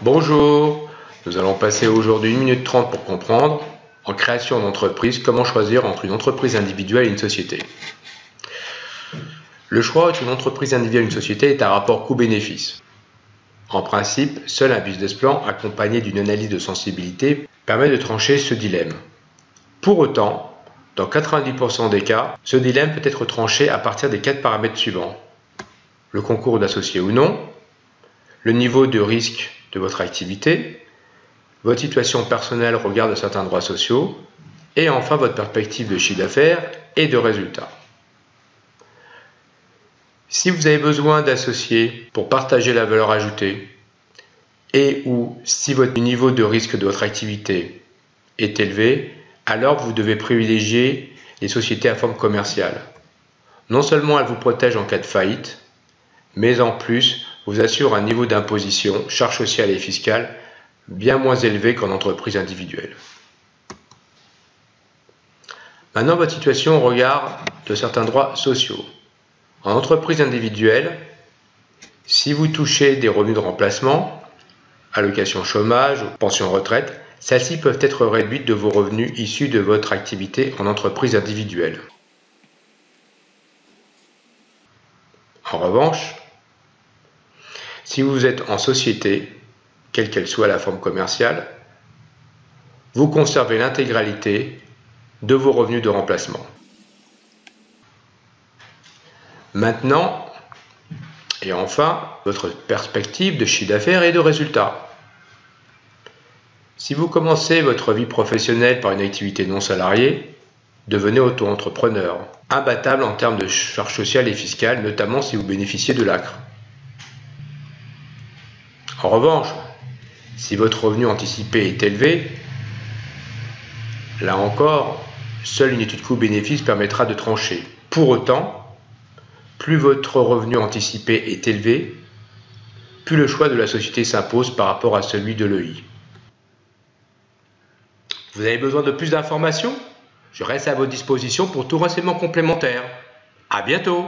Bonjour, nous allons passer aujourd'hui 1 minute 30 pour comprendre, en création d'entreprise, comment choisir entre une entreprise individuelle et une société. Le choix entre une entreprise individuelle et une société est un rapport coût-bénéfice. En principe, seul un business plan accompagné d'une analyse de sensibilité permet de trancher ce dilemme. Pour autant, dans 90% des cas, ce dilemme peut être tranché à partir des 4 paramètres suivants. Le concours d'associés ou non, le niveau de risque de votre activité, votre situation personnelle au regard de certains droits sociaux, et enfin votre perspective de chiffre d'affaires et de résultats. Si vous avez besoin d'associés pour partager la valeur ajoutée, et ou si votre niveau de risque de votre activité est élevé, alors vous devez privilégier les sociétés à forme commerciale. Non seulement elles vous protègent en cas de faillite, mais en plus vous assurent un niveau d'imposition, charges sociales et fiscales, bien moins élevé qu'en entreprise individuelle. Maintenant, votre situation au regard de certains droits sociaux. En entreprise individuelle, si vous touchez des revenus de remplacement, allocation chômage, pension retraite, celles-ci peuvent être réduites de vos revenus issus de votre activité en entreprise individuelle. En revanche, si vous êtes en société, quelle qu'elle soit la forme commerciale, vous conservez l'intégralité de vos revenus de remplacement. Maintenant, et enfin, votre perspective de chiffre d'affaires et de résultats. Si vous commencez votre vie professionnelle par une activité non salariée, devenez auto-entrepreneur, imbattable en termes de charges sociales et fiscales, notamment si vous bénéficiez de l'ACRE. En revanche, si votre revenu anticipé est élevé, là encore, seule une étude coût-bénéfice permettra de trancher. Pour autant, plus votre revenu anticipé est élevé, plus le choix de la société s'impose par rapport à celui de l'EI. Vous avez besoin de plus d'informations? Je reste à votre disposition pour tout renseignement complémentaire. À bientôt!